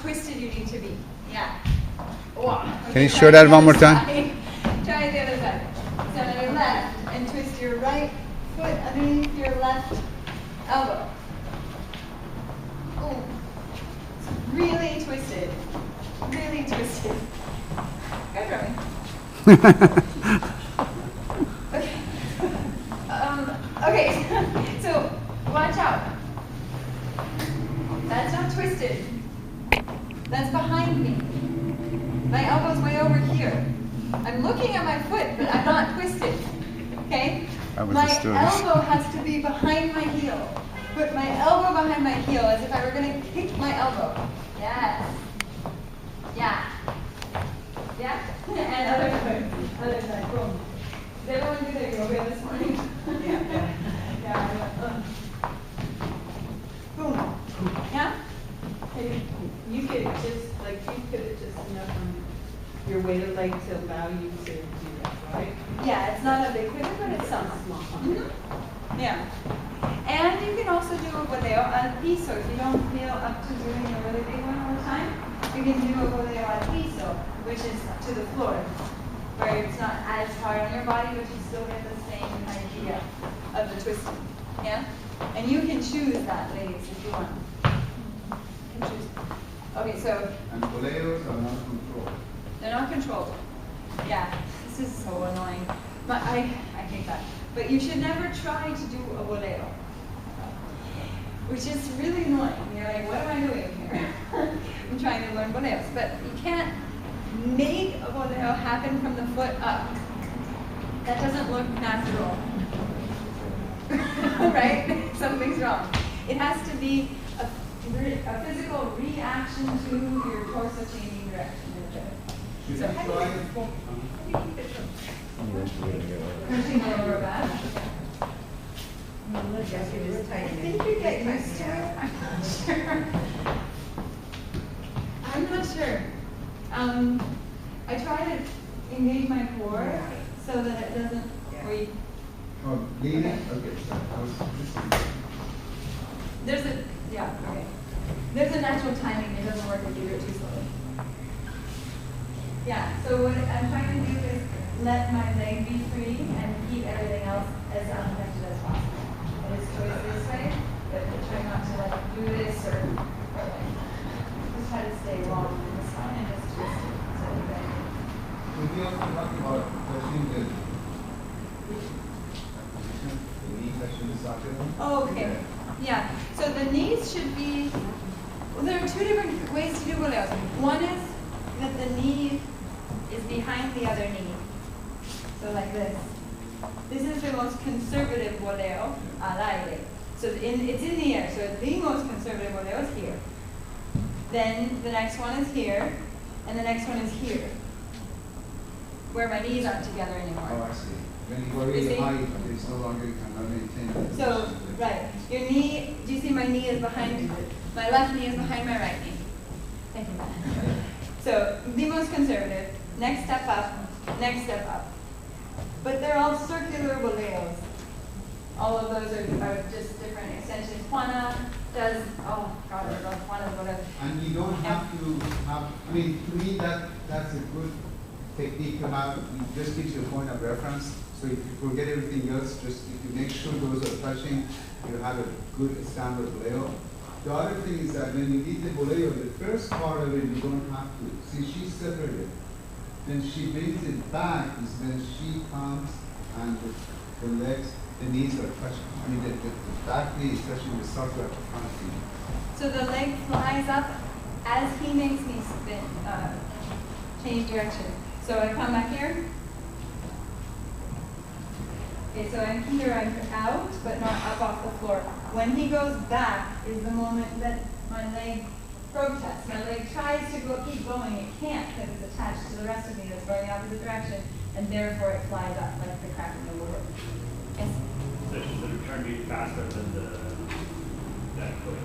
twisted you need to be. Yeah. Wow. Can you show that one more time? Try the other side. So on your left, and twist your right foot underneath your left elbow. Oh, it's really twisted. Really twisted. Good, Romy. Okay. Okay. So watch out. That's not twisted. That's behind me. My elbow's way over here. I'm looking at my foot, but I'm not twisted. Okay? My elbow has to be behind my heel. Put my elbow behind my heel as if I were going to kick my elbow. Yes. Yeah. Yeah? And other side. Other side. Boom. Did everyone do their yoga this morning? Yeah. Boom. Yeah? You could just, like, you could have just enough on your weighted leg to allow you to do that, right? Yeah, it's not a big pivot, but it's some. Yeah. And you can also do a boleo al piso. If you don't feel up to doing a really big one all the time, you can do a boleo al piso, which is to the floor, where it's not as hard on your body, but you still get the same idea of the twisting. Yeah? And you can choose that, ladies, if you want. You can choose. Okay, so. And boleos are not controlled. They're not controlled. Yeah, this is so annoying. But I hate that. But you should never try to do a boleo, which is really annoying. You're like, what am I doing here? I'm trying to learn boleos. But you can't make a boleo happen from the foot up. That doesn't look natural. Right? Something's wrong. It has to be a physical reaction to your torso changing direction. Should So I how do try you it? pushing the lower back? I think you get used to it. I'm not sure. I try to engage my core so that it doesn't breathe. Oh, lean it? Okay, so I was listening. There's a There's a natural timing. It doesn't work if you do it too slowly. Yeah. So what I'm trying to do is let my leg be free and keep everything else as unaffected as possible. It is choice this way, but try not to like do this or like just try to stay long in this one and just twist it. So that Could we also talk about touching the knee touching the socket? Oh, okay. Yeah. So the knees should be. Well, there are two different ways to do boleos. One is that the knee is behind the other knee. So like this. This is the most conservative boleo al aire. So it's in the air. So the most conservative boleo is here. Then the next one is here, and the next one is here, where my knees aren't together anymore. Oh, I see. When you go really high, it's no longer you cannot maintain it. So, right. Your knee, do you see my knee is behind, my left knee is behind my right knee. Thank you. So, the most conservative, next step up, next step up. But they're all circular boleos. All of those are just different extensions. Juana does, oh God, I love Juana's boleos. And you don't have to have, I mean, to me, that's a good technique to have. It just gives you a point of reference. So if you forget everything else, just if you make sure those are touching, you have a good standard boleo. The other thing is that when you did the boleo, the first part of it, you don't have to. See, she's separated. When she brings it back is when she comes and the legs, the knees are touching. I mean, the back knee is touching the socket of the front knee. So the leg flies up as he makes me spin, change direction. So I come back here. Okay, so I'm here, I'm out, but not up off the floor. When he goes back is the moment that my leg protests. My leg tries to keep going. It can't because it's attached to the rest of me that's going the opposite direction, and therefore it flies up like the crack in the woodwork. Yes? So should the return be faster than that foot?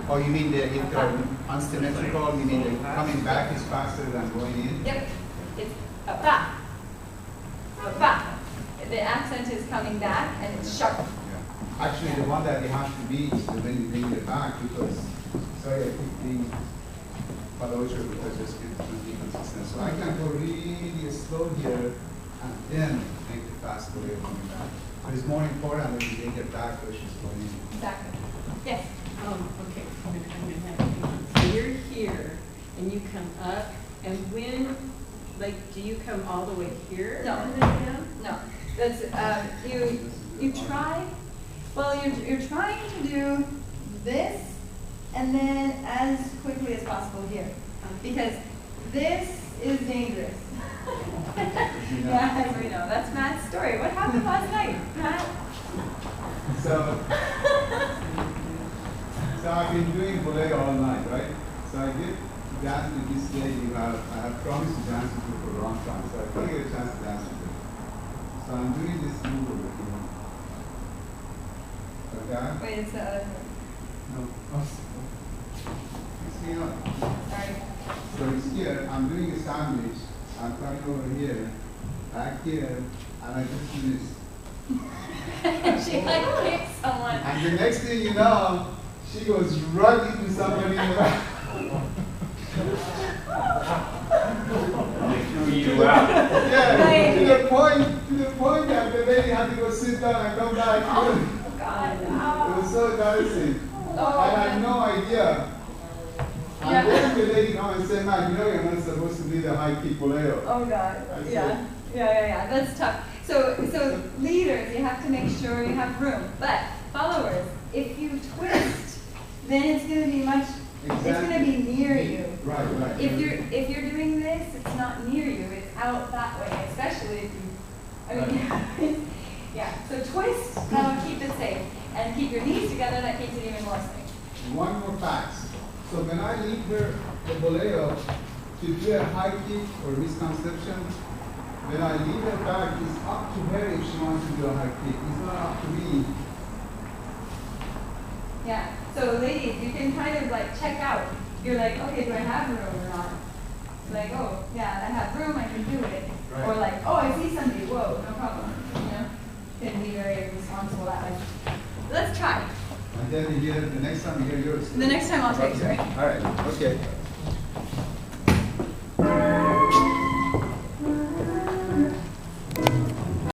Oh, you mean if they're unsymmetrical, you mean the coming back is faster than going in? Yep. It's a ba. A ba. The accent is coming back and it's sharp. Yeah. Actually, the one that you have to be is when you bring it back, because sorry, I picked the Ballroom because just to be consistent. So I can go really slow here and then make the fast bolero coming back. But it's more important when you make it back where she's going in. Exactly. Yes. Okay, I'm gonna have you. So you're here, and you come up, and when, like, do you come all the way here? No. And then down? No. That's, you try, well, you're trying to do this and then as quickly as possible here. Because this is dangerous. Yeah, as we know. That's Matt's story. What happened last night, Matt? So I've been doing bolero all night, right? So I did dance with this lady who I have promised to dance with her for a long time. So I couldn't get a chance to dance with her. So I'm doing this move over here. Okay? Wait, it's the other one. No. Oh, it's me up. Sorry. So it's here. I'm doing a sandwich. I'm coming over here, back here, and I just do this. She like kicked someone. And the next thing you know, she goes right into somebody in the back. They threw you out. Yeah, Right. to the point that the lady had to go sit down and come back. Oh, God. It was so embarrassing. Oh, I had no idea. And Yeah. then the lady come and said, "Man, you know you're not supposed to be the high kick bolero." Oh, God. I Yeah. Yeah. That's tough. So leaders, you have to make sure you have room. But followers, if you twist, then it's going to be much. It's going to be near you. Right. If you're doing this, it's not near you. It's out that way, especially if you. I mean, yeah. So twist, that'll keep it safe, and keep your knees together. That keeps it even more safe. One more fact. So when I lead her the bolero to do a high kick or misconception, when I lead her back, it's up to her if she wants to do a high kick. It's not up to me. Yeah. So ladies, you can kind of like check out. You're like, okay, do I have room or not? Like, oh, yeah, I have room, I can do it. Right. Or like, oh, I see somebody, whoa, no problem. You know, can be very responsible that way. Let's try. And then you hear, the next time you hear yours. The next time I'll take yours. All right, okay.